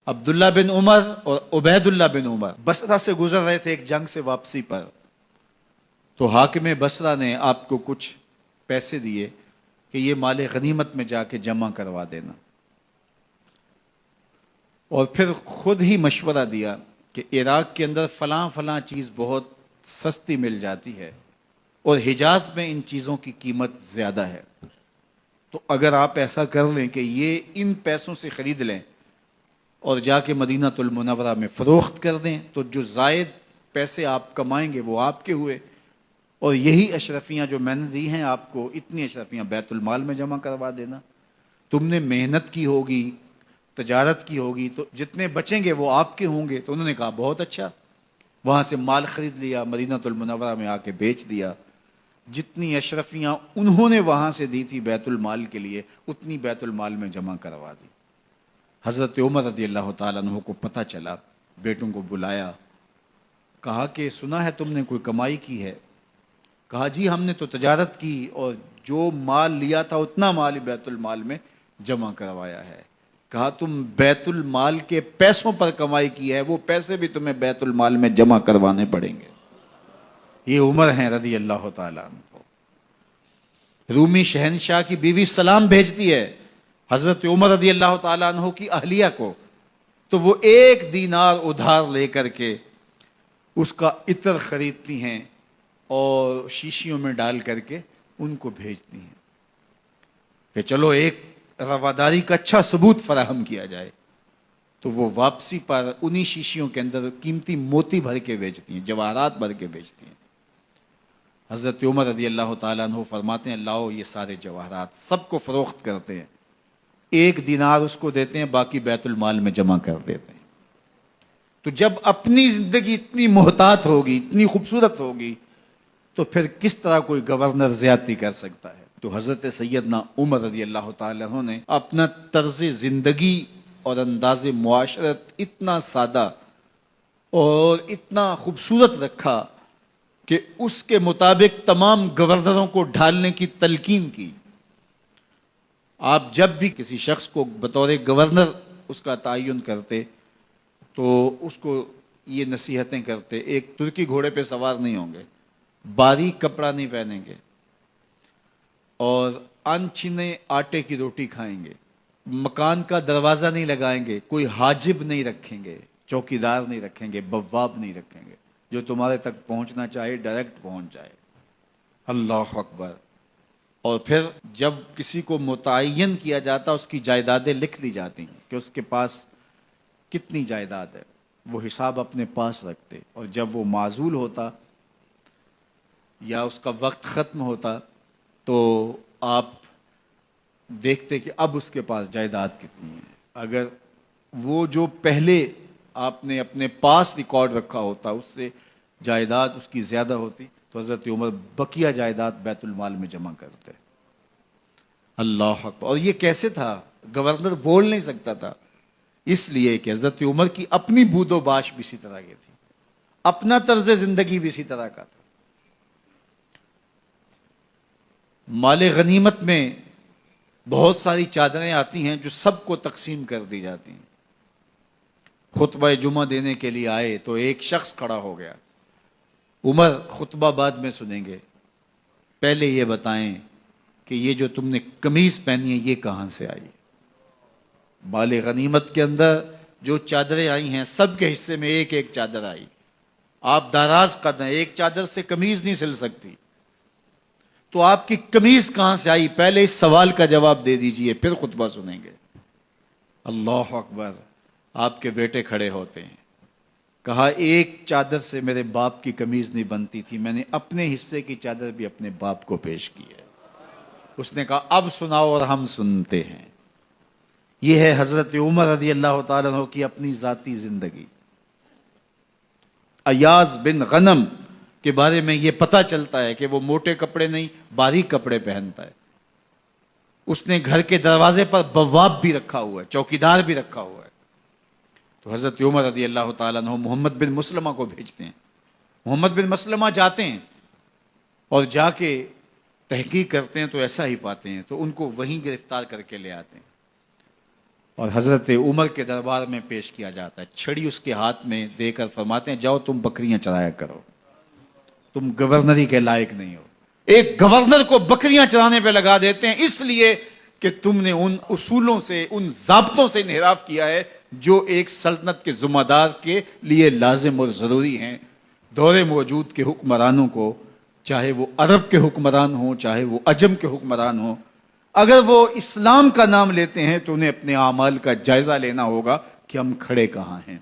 عبداللہ بن عمر اور عبید اللہ بن عمر بصرہ سے گزر رہے تھے ایک جنگ سے واپسی پر، تو حاکم بصرہ نے آپ کو کچھ پیسے دیے کہ یہ مال غنیمت میں جا کے جمع کروا دینا، اور پھر خود ہی مشورہ دیا کہ عراق کے اندر فلاں فلاں چیز بہت سستی مل جاتی ہے اور حجاز میں ان چیزوں کی قیمت زیادہ ہے، تو اگر آپ ایسا کر لیں کہ یہ ان پیسوں سے خرید لیں اور جا کے مدینہ المنورہ میں فروخت کر دیں، تو جو زائد پیسے آپ کمائیں گے وہ آپ کے ہوئے، اور یہی اشرفیاں جو میں نے دی ہیں آپ کو، اتنی اشرفیاں بیت المال میں جمع کروا دینا۔ تم نے محنت کی ہوگی، تجارت کی ہوگی، تو جتنے بچیں گے وہ آپ کے ہوں گے۔ تو انہوں نے کہا بہت اچھا، وہاں سے مال خرید لیا، مدینہ المنورہ میں آ کے بیچ دیا۔ جتنی اشرفیاں انہوں نے وہاں سے دی تھی بیت المال کے لیے، اتنی بیت المال میں جمع کروا دی۔ حضرت عمر رضی اللہ تعالیٰ عنہ کو پتہ چلا، بیٹوں کو بلایا، کہا کہ سنا ہے تم نے کوئی کمائی کی ہے؟ کہا جی ہم نے تو تجارت کی اور جو مال لیا تھا اتنا مال بیت المال میں جمع کروایا ہے۔ کہا تم بیت المال کے پیسوں پر کمائی کی ہے، وہ پیسے بھی تمہیں بیت المال میں جمع کروانے پڑیں گے۔ یہ عمر ہیں رضی اللہ تعالیٰ عنہ۔ رومی شہنشاہ کی بیوی سلام بھیجتی ہے حضرت عمر رضی اللہ تعالیٰ عنہ کی اہلیہ کو، تو وہ 1 دینار ادھار لے کر کے اس کا عطر خریدتی ہیں اور شیشیوں میں ڈال کر کے ان کو بھیجتی ہیں کہ چلو ایک رواداری کا اچھا ثبوت فراہم کیا جائے۔ تو وہ واپسی پر انہی شیشیوں کے اندر قیمتی موتی بھر کے بیچتی ہیں، جواہرات بھر کے بیچتی ہیں۔ حضرت عمر رضی اللہ تعالیٰ عنہ فرماتے ہیں لاؤ یہ سارے جواہرات، سب کو فروخت کرتے ہیں، 1 دینار اس کو دیتے ہیں، باقی بیت المال میں جمع کر دیتے ہیں۔ تو جب اپنی زندگی اتنی محتاط ہوگی، اتنی خوبصورت ہوگی، تو پھر کس طرح کوئی گورنر زیادتی کر سکتا ہے؟ تو حضرت سیدنا عمر رضی اللہ تعالیٰ عنہ نے اپنا طرز زندگی اور انداز معاشرت اتنا سادہ اور اتنا خوبصورت رکھا کہ اس کے مطابق تمام گورنروں کو ڈھالنے کی تلقین کی۔ آپ جب بھی کسی شخص کو بطور گورنر اس کا تعین کرتے تو اس کو یہ نصیحتیں کرتے، ایک ترکی گھوڑے پہ سوار نہیں ہوں گے، باریک کپڑا نہیں پہنیں گے، اور ان چھنے آٹے کی روٹی کھائیں گے، مکان کا دروازہ نہیں لگائیں گے، کوئی حاجب نہیں رکھیں گے، چوکیدار نہیں رکھیں گے، بواب نہیں رکھیں گے، جو تمہارے تک پہنچنا چاہے ڈائریکٹ پہنچ جائے۔ اللہ اکبر۔ اور پھر جب کسی کو متعین کیا جاتا اس کی جائیدادیں لکھ لی جاتی ہیں کہ اس کے پاس کتنی جائیداد ہے، وہ حساب اپنے پاس رکھتے، اور جب وہ معزول ہوتا یا اس کا وقت ختم ہوتا تو آپ دیکھتے کہ اب اس کے پاس جائیداد کتنی ہے۔ اگر وہ جو پہلے آپ نے اپنے پاس ریکارڈ رکھا ہوتا اس سے جائیداد اس کی زیادہ ہوتی تو حضرت عمر بقیہ جائیداد بیت المال میں جمع کرتے۔ اللہ اکبر۔ اور یہ کیسے تھا؟ گورنر بول نہیں سکتا تھا، اس لیے کہ حضرت عمر کی اپنی بود و باش بھی اسی طرح کی تھی، اپنا طرز زندگی بھی اسی طرح کا تھا۔ مال غنیمت میں بہت ساری چادریں آتی ہیں جو سب کو تقسیم کر دی جاتی ہیں۔ خطبہ جمعہ دینے کے لیے آئے تو ایک شخص کھڑا ہو گیا، عمر خطبہ بعد میں سنیں گے، پہلے یہ بتائیں کہ یہ جو تم نے قمیض پہنی ہے یہ کہاں سے آئی؟ مال غنیمت کے اندر جو چادریں آئی ہیں سب کے حصے میں ایک ایک چادر آئی، آپ دراز قد ہیں، ایک چادر سے قمیض نہیں سل سکتی، تو آپ کی قمیض کہاں سے آئی؟ پہلے اس سوال کا جواب دے دیجئے، پھر خطبہ سنیں گے۔ اللہ اکبر۔ آپ کے بیٹے کھڑے ہوتے ہیں، کہا ایک چادر سے میرے باپ کی قمیض نہیں بنتی تھی، میں نے اپنے حصے کی چادر بھی اپنے باپ کو پیش کی ہے۔ اس نے کہا اب سناؤ، اور ہم سنتے ہیں۔ یہ ہے حضرت عمر رضی اللہ تعالیٰ عنہ کی اپنی ذاتی زندگی۔ ایاز بن غنم کے بارے میں یہ پتہ چلتا ہے کہ وہ موٹے کپڑے نہیں باریک کپڑے پہنتا ہے۔ اس نے گھر کے دروازے پر بواب بھی رکھا ہوا ہے، چوکیدار بھی رکھا ہوا ہے۔ تو حضرت عمر رضی اللہ تعالیٰ عنہ محمد بن مسلمہ کو بھیجتے ہیں، محمد بن مسلمہ جاتے ہیں اور جا کے تحقیق کرتے ہیں تو ایسا ہی پاتے ہیں، تو ان کو وہیں گرفتار کر کے لے آتے ہیں۔ اور حضرت عمر کے دربار میں پیش کیا جاتا ہے، چھڑی اس کے ہاتھ میں دے کر فرماتے ہیں جاؤ تم بکریاں چرایا کرو، تم گورنری کے لائق نہیں ہو۔ ایک گورنر کو بکریاں چرانے پہ لگا دیتے ہیں اس لیے کہ تم نے ان اصولوں سے، ان ضابطوں سے انحراف کیا ہے جو ایک سلطنت کے ذمہ دار کے لیے لازم اور ضروری ہیں۔ دور موجود کے حکمرانوں کو، چاہے وہ عرب کے حکمران ہوں چاہے وہ عجم کے حکمران ہوں، اگر وہ اسلام کا نام لیتے ہیں تو انہیں اپنے اعمال کا جائزہ لینا ہوگا کہ ہم کھڑے کہاں ہیں۔